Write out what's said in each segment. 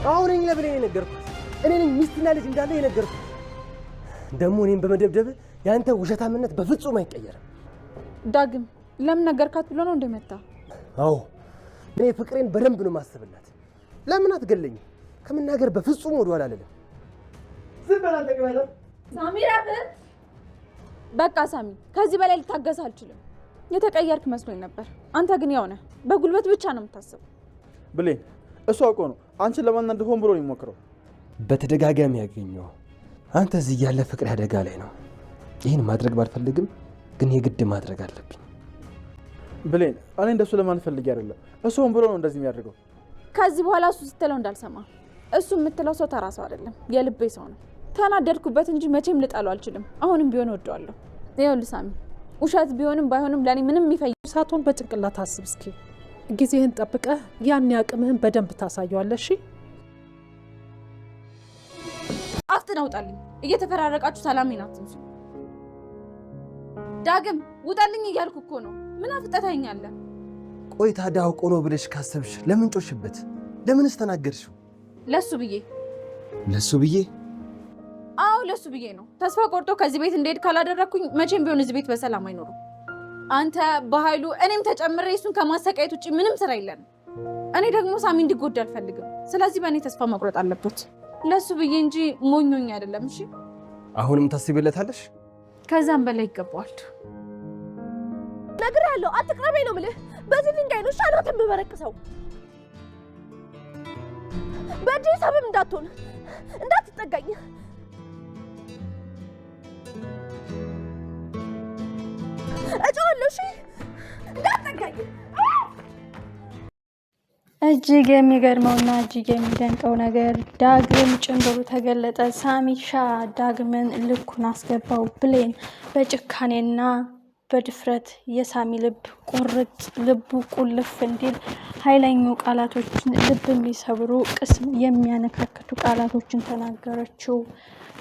አሁን እኔ ለብለኝ የነገርኩት እኔ ነኝ ሚስትና ልጅ እንዳለ የነገርኩት። ደግሞ እኔን በመደብደብ ያንተ ውሸታምነት በፍጹም አይቀየርም። ዳግም ለምን ነገርካት ብሎ ነው እንደመጣ? አዎ እኔ ፍቅሬን በደንብ ነው ማሰብላት። ለምን አትገለኝ? ከመናገር በፍጹም ወደኋላ አልልም። ዝም በል አንተ ግራ ሳሚ ራፍ። በቃ ሳሚ ከዚህ በላይ ልታገስ አልችልም። የተቀየርክ መስሎኝ ነበር። አንተ ግን ያው ነህ። በጉልበት ብቻ ነው የምታስበው። ብሌን እሱ አውቆ ነው አንቺን ለማናደድ ሆን ብሎ ነው የሚሞክረው። በተደጋጋሚ ያገኘው አንተ እዚህ ያለ ፍቅር አደጋ ላይ ነው። ይህን ማድረግ ባልፈልግም ግን የግድ ማድረግ አለብኝ። ብሌን እኔ እንደሱ ለማለት ፈልጌ አይደለም። እሱ ሆን ብሎ ነው እንደዚህ የሚያደርገው። ከዚህ በኋላ እሱ ስትለው እንዳልሰማ። እሱ የምትለው ሰው ተራ ሰው አይደለም፣ የልቤ ሰው ነው። ተናደድኩበት እንጂ መቼም ልጠለው አልችልም። አሁንም ቢሆን ወደዋለሁ። ይኸውልህ ሳሚ ውሸት ቢሆንም ባይሆንም ለኔ ምንም የሚፈይ ሳቶን በጭንቅላት አስብ እስኪ። ጊዜህን ጠብቀህ ያን ያቅምህን በደንብ ታሳየዋለሽ። እሺ አፍጥነውጣልኝ። እየተፈራረቃችሁ ሰላሜን አትንሱ። ዳግም ውጣልኝ እያልኩ እኮ ነው። ምን አፍጠታኛለህ? ቆይ ታዲያ አውቆ ነው ብለሽ ካሰብሽ ለምን ጮሽበት? ለምንስ ተናገርሽው? ለሱ ብዬ ለሱ ብዬ? አዎ ለሱ ብዬ ነው። ተስፋ ቆርጦ ከዚህ ቤት እንደሄድ ካላደረኩኝ መቼም ቢሆን እዚህ ቤት በሰላም አይኖሩም። አንተ በኃይሉ እኔም ተጨምሬ እሱን ከማሰቃየት ውጭ ምንም ስራ የለንም። እኔ ደግሞ ሳሚ እንዲጎዳ አልፈልግም። ስለዚህ በእኔ ተስፋ መቁረጥ አለበት። ለሱ ብዬ እንጂ ሞኞኝ አይደለም። እሺ አሁንም ታስቢለታለሽ? ከዛም በላይ ይገባዋል። ነግሬሃለሁ፣ አትቅረበኝ ነው የምልህ። በዚህ ድንጋይ ነው ሻሎት የምበረቅሰው። በእጅ ሰበብ እንዳትሆን እንዳትጠጋኝ። እጮሃለሁ። እሺ እንዳትጠጋኝ። እጅግ የሚገርመውና እጅግ የሚደንቀው ነገር ዳግም ጭንብሩ ተገለጠ። ሳሚሻ ዳግምን ልኩን አስገባው። ብሌን በጭካኔና በድፍረት የሳሚ ልብ ቁርጥ ልቡ ቁልፍ እንዲል ኃይለኛ ቃላቶችን ልብ የሚሰብሩ ቅስም የሚያነካክቱ ቃላቶችን ተናገረችው።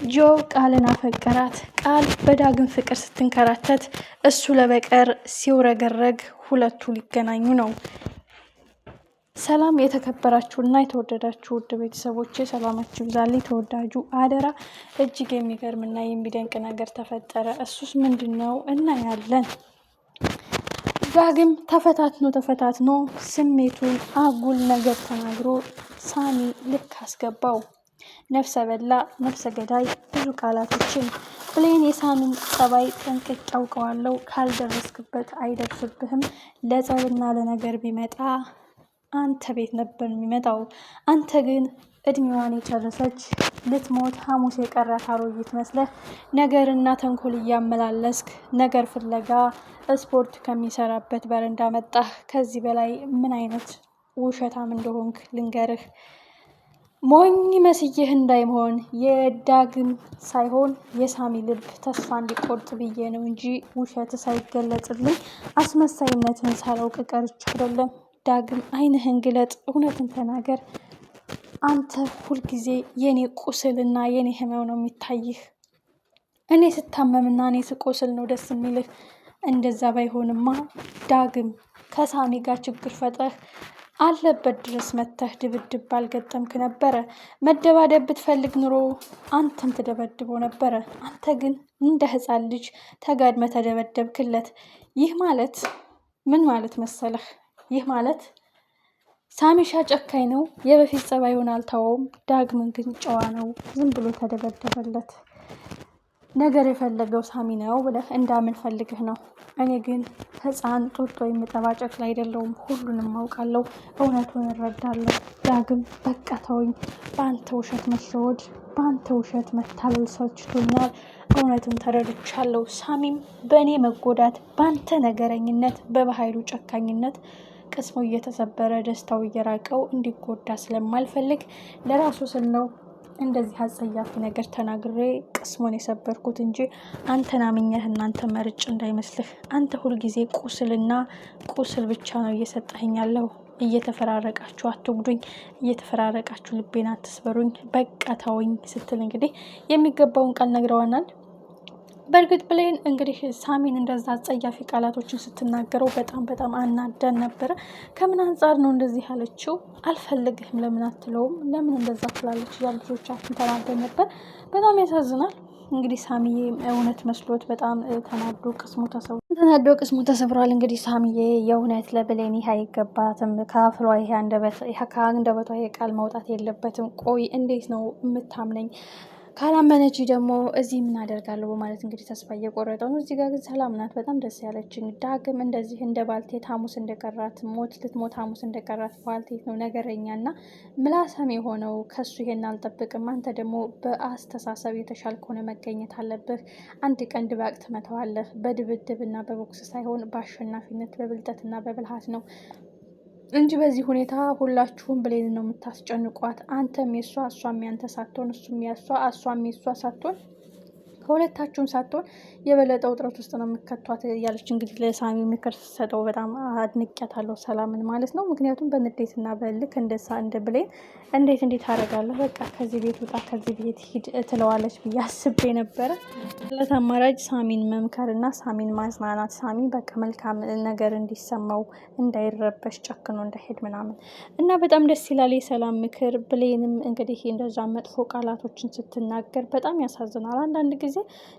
ጆ ቃልን አፈቀራት። ቃል በዳግም ፍቅር ስትንከራተት እሱ ለበቀር ሲውረገረግ ሁለቱ ሊገናኙ ነው። ሰላም የተከበራችሁና የተወደዳችሁ ውድ ቤተሰቦቼ ሰላማችሁ ይብዛልኝ። ተወዳጁ አደራ እጅግ የሚገርምና የሚደንቅ ነገር ተፈጠረ። እሱስ ምንድነው? እናያለን። ዳግም ተፈታትኖ ስሜቱን አጉል ነገር ተናግሮ ሳሚ ልክ አስገባው። ነፍሰ በላ ነፍሰ ገዳይ ብዙ ቃላቶችን። ብሌን የሳሚን ጸባይ ጠንቅቄ አውቀዋለሁ። ካልደረስክበት አይደርስብህም። ለጸብና ለነገር ቢመጣ አንተ ቤት ነበር የሚመጣው። አንተ ግን እድሜዋን የጨረሰች ልትሞት ሐሙስ የቀራት አሮጊት መስለህ ነገርና ተንኮል እያመላለስክ ነገር ፍለጋ ስፖርት ከሚሰራበት በረንዳ መጣህ። ከዚህ በላይ ምን አይነት ውሸታም እንደሆንክ ልንገርህ። ሞኝ መስይህ እንዳይሆን የዳግም ሳይሆን የሳሚ ልብ ተስፋ እንዲቆርጥ ብዬ ነው እንጂ ውሸት ሳይገለጽልኝ አስመሳይነትን ሳላውቅ ቀርቼ አይደለም። ዳግም አይንህን ግለጥ፣ እውነትን ተናገር። አንተ ሁልጊዜ የኔ ቁስልና የኔ ህመም ነው የሚታይህ። እኔ ስታመምና እኔ ስቆስል ነው ደስ የሚልህ። እንደዛ ባይሆንማ ዳግም ከሳሚ ጋር ችግር ፈጥረህ አለበት ድረስ መተህ ድብድብ ባልገጠምክ ነበረ። መደባደብ ብትፈልግ ኑሮ አንተም ትደበድበው ነበረ። አንተ ግን እንደ ህፃን ልጅ ተጋድመ ተደበደብክለት። ይህ ማለት ምን ማለት መሰለህ? ይህ ማለት ሳሚሻ ጨካኝ ነው። የበፊት ጸባዩን አልተወውም። ዳግምን ግን ጨዋ ነው። ዝም ብሎ ተደበደበለት። ነገር የፈለገው ሳሚ ነው ብለህ እንዳምን ፈልግህ ነው። እኔ ግን ህፃን ጡጦ የምጠባጨቅ ላይ አይደለሁም። ሁሉንም አውቃለሁ። እውነቱን እረዳለሁ። ዳግም በቃ ተወኝ። በአንተ ውሸት መሸወድ፣ በአንተ ውሸት መታለል ሰልችቶኛል። እውነቱን ተረድቻለሁ። ሳሚም በእኔ መጎዳት፣ በአንተ ነገረኝነት፣ በባህሉ ጨካኝነት ቅስሙ እየተሰበረ ደስታው እየራቀው እንዲጎዳ ስለማልፈልግ ለራሱ ስል ነው እንደዚህ አጸያፊ ነገር ተናግሬ ቅስሙን የሰበርኩት እንጂ አንተን አምኜህ እናንተ መርጭ እንዳይመስልህ። አንተ ሁልጊዜ ቁስልና ቁስል ብቻ ነው እየሰጠኸኝ ያለው። እየተፈራረቃችሁ አትጉዱኝ፣ እየተፈራረቃችሁ ልቤን አትስበሩኝ፣ በቃ ተወኝ ስትል እንግዲህ የሚገባውን ቃል ነግረዋናል። በእርግጥ ብሌን እንግዲህ ሳሚን እንደዛ አጸያፊ ቃላቶችን ስትናገረው በጣም አናደን ነበረ። ከምን አንጻር ነው እንደዚህ ያለችው? አልፈልግህም ለምን አትለውም? ለምን እንደዛ ትላለች? እያሉ ልጆቻችን ተናደን ነበር። በጣም ያሳዝናል። እንግዲህ ሳሚዬ እውነት መስሎት በጣም ተናዶ ቅስሙ ተሰብሯል። እንግዲህ ሳሚዬ የእውነት ለብሌን ይህ አይገባትም፣ ከአፍሏ ይሄ አንደበቷ ይሄ ቃል መውጣት የለበትም። ቆይ እንዴት ነው የምታምነኝ? ካላመነች ደግሞ እዚህ ምን አደርጋለሁ በማለት እንግዲህ ተስፋ እየቆረጠው ነው። እዚህ ጋር ግን ሰላም ናት፣ በጣም ደስ ያለችኝ። ዳግም እንደዚህ እንደ ባልቴት ሐሙስ እንደቀራት ልትሞት ሐሙስ እንደቀራት ባልቴት ነው ነገረኛ እና ምላሳም የሆነው ከሱ ይሄን አልጠብቅም። አንተ ደግሞ በአስተሳሰብ የተሻልክ ሆነ መገኘት አለብህ። አንድ ቀን ድባቅ ትመታዋለህ። በድብድብና በቦክስ ሳይሆን በአሸናፊነት በብልጠትና በብልሃት ነው እንጂ በዚህ ሁኔታ ሁላችሁም ብሌን ነው የምታስጨንቋት። አንተም የሷ እሷም ያንተ ሳትሆን እሱም ያሷ እሷም የሷ ሳትሆን ከሁለታችሁም ሳትሆን የበለጠ ውጥረት ውስጥ ነው የምከቷት እያለች እንግዲህ ለሳሚ ምክር ስትሰጠው በጣም አድንቄያታለሁ ሰላምን ማለት ነው። ምክንያቱም በንዴትና በልክ እንደ ብሌን እንዴት አደርጋለሁ በቃ ከዚህ ቤት ውጣ ከዚህ ቤት ሂድ ትለዋለች ብዬ አስቤ ነበረ። ለት አማራጭ ሳሚን መምከርና ሳሚን ማጽናናት፣ ሳሚ በቃ መልካም ነገር እንዲሰማው እንዳይረበሽ ጨክኖ እንዳይሄድ ምናምን እና በጣም ደስ ይላል የሰላም ምክር። ብሌንም እንግዲህ እንደዛ መጥፎ ቃላቶችን ስትናገር በጣም ያሳዝናል። አንዳንድ ጊዜ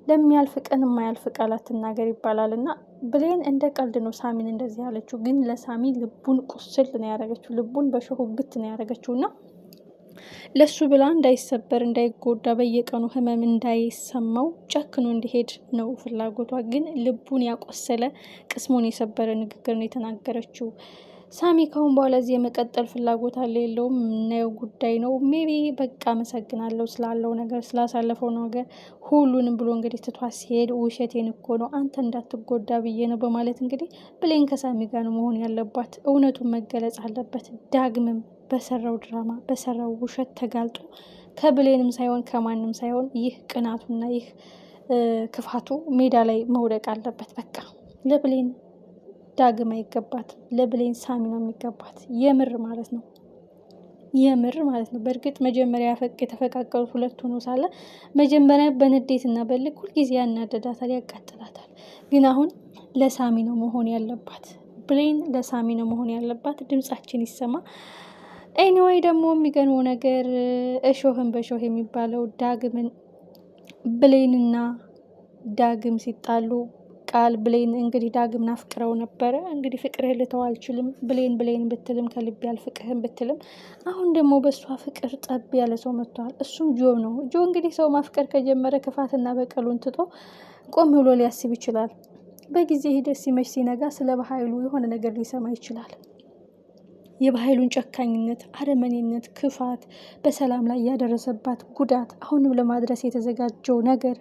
ለሚያልፍ ቀን የማያልፍ ቃላት ትናገር ይባላል እና ብሌን እንደ ቀልድ ነው ሳሚን እንደዚህ ያለችው፣ ግን ለሳሚ ልቡን ቁስል ነው ያደረገችው፣ ልቡን በሾህ ግት ነው ያደረገችው እና ለሱ ብላ እንዳይሰበር እንዳይጎዳ በየቀኑ ህመም እንዳይሰማው ጨክኖ እንዲሄድ ነው ፍላጎቷ። ግን ልቡን ያቆሰለ ቅስሙን የሰበረ ንግግር ነው የተናገረችው። ሳሚ ካሁን በኋላ እዚህ የመቀጠል ፍላጎት አለ የለውም የምናየው ጉዳይ ነው። ሜቢ በቃ አመሰግናለሁ ስላለው ነገር ስላሳለፈው ነገር ሁሉንም ብሎ እንግዲህ ትቷ ሲሄድ ውሸቴን እኮ ነው አንተ እንዳትጎዳ ብዬ ነው በማለት እንግዲህ ብሌን ከሳሚ ጋር ነው መሆን ያለባት። እውነቱን መገለጽ አለበት። ዳግምም በሰራው ድራማ በሰራው ውሸት ተጋልጦ ከብሌንም ሳይሆን ከማንም ሳይሆን ይህ ቅናቱና ይህ ክፋቱ ሜዳ ላይ መውደቅ አለበት። በቃ ለብሌን ዳግም አይገባት፣ ለብሌን ሳሚ ነው የሚገባት። የምር ማለት ነው። በእርግጥ መጀመሪያ የተፈቃቀሩት ሁለቱ ነው ሳለ መጀመሪያ በንዴትና በልክ ሁልጊዜ ያናደዳታል፣ ያቃጥላታል። ግን አሁን ለሳሚ ነው መሆን ያለባት፣ ብሌን ለሳሚ ነው መሆን ያለባት። ድምጻችን ይሰማ። ኤኒዌይ ደግሞ የሚገርመው ነገር እሾህን በሾህ የሚባለው ዳግምን ብሌንና ዳግም ሲጣሉ ቃል ብሌን እንግዲህ ዳግም ናፍቅረው ነበረ። እንግዲህ ፍቅርህን ልተው አልችልም ብሌን ብትልም ከልብ ያልፍቅህን ብትልም አሁን ደግሞ በእሷ ፍቅር ጠብ ያለ ሰው መጥቷል። እሱም ጆ ነው። ጆ እንግዲህ ሰው ማፍቀር ከጀመረ ክፋትና በቀሉን ትቶ ቆም ብሎ ሊያስብ ይችላል። በጊዜ ሂደት ሲመሽ ሲነጋ ስለ በኃይሉ የሆነ ነገር ሊሰማ ይችላል። የበኃይሉን ጨካኝነት፣ አረመኔነት፣ ክፋት፣ በሰላም ላይ ያደረሰባት ጉዳት፣ አሁንም ለማድረስ የተዘጋጀው ነገር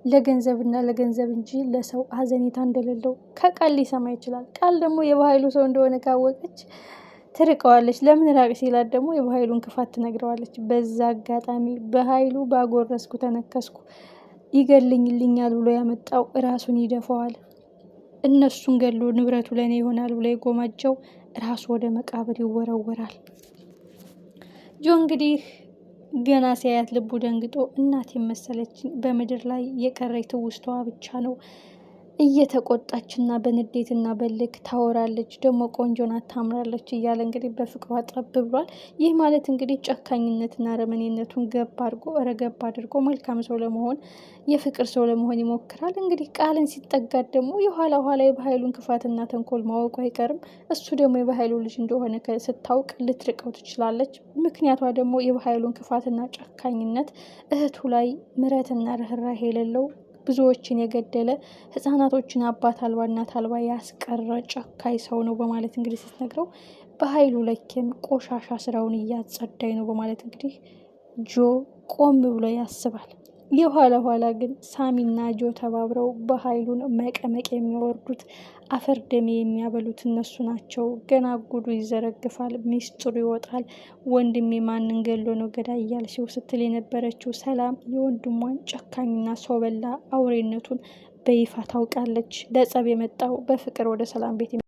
ለገንዘብና ለገንዘብ እንጂ ለሰው አዘኔታ እንደሌለው ከቃል ሊሰማ ይችላል። ቃል ደግሞ የበኃይሉ ሰው እንደሆነ ካወቀች ትርቀዋለች። ለምን ራቅ ሲላት ደግሞ የበኃይሉን ክፋት ትነግረዋለች። በዛ አጋጣሚ በኃይሉ ባጎረስኩ ተነከስኩ ይገልኝልኛል ብሎ ያመጣው ራሱን ይደፈዋል። እነሱን ገሎ ንብረቱ ለእኔ ይሆናል ብሎ የጎማጀው ራሱ ወደ መቃብር ይወረወራል። ጆ እንግዲህ ገና ሲያያት ልቡ ደንግጦ እናት የመሰለች በምድር ላይ የቀረች ትውስታዋ ብቻ ነው። እየተቆጣችና በንዴትና በልክ ታወራለች። ደግሞ ቆንጆ ናት ታምራለች እያለ እንግዲህ በፍቅሯ ጠብ ብሏል። ይህ ማለት እንግዲህ ጨካኝነትና ረመኔነቱን ረገብ አድርጎ መልካም ሰው ለመሆን የፍቅር ሰው ለመሆን ይሞክራል። እንግዲህ ቃልን ሲጠጋት ደግሞ የኋላ የበኃይሉን ክፋትና ተንኮል ማወቁ አይቀርም። እሱ ደግሞ የበኃይሉ ልጅ እንደሆነ ስታውቅ ልትርቀው ትችላለች። ምክንያቷ ደግሞ የበኃይሉን ክፋትና ጨካኝነት እህቱ ላይ ምሕረትና ርኅራኄ የሌለው ብዙዎችን የገደለ ህፃናቶችን አባት አልባ እናት አልባ ያስቀረ ጨካኝ ሰው ነው በማለት እንግዲህ ስትነግረው በኃይሉ ለኬም ቆሻሻ ስራውን እያጸዳኝ ነው በማለት እንግዲህ ጆ ቆም ብሎ ያስባል። የኋላ ግን ሳሚና ጆ ተባብረው በኃይሉን መቀመቅ የሚያወርዱት አፈር ደሜ የሚያበሉት እነሱ ናቸው። ገና ጉዱ ይዘረግፋል፣ ሚስጥሩ ይወጣል። ወንድሜ ማንን ገሎ ነው ገዳይ እያልሽው ስትል የነበረችው ሰላም የወንድሟን ጨካኝና ሰው በላ አውሬነቱን በይፋ ታውቃለች። ለጸብ የመጣው በፍቅር ወደ ሰላም ቤት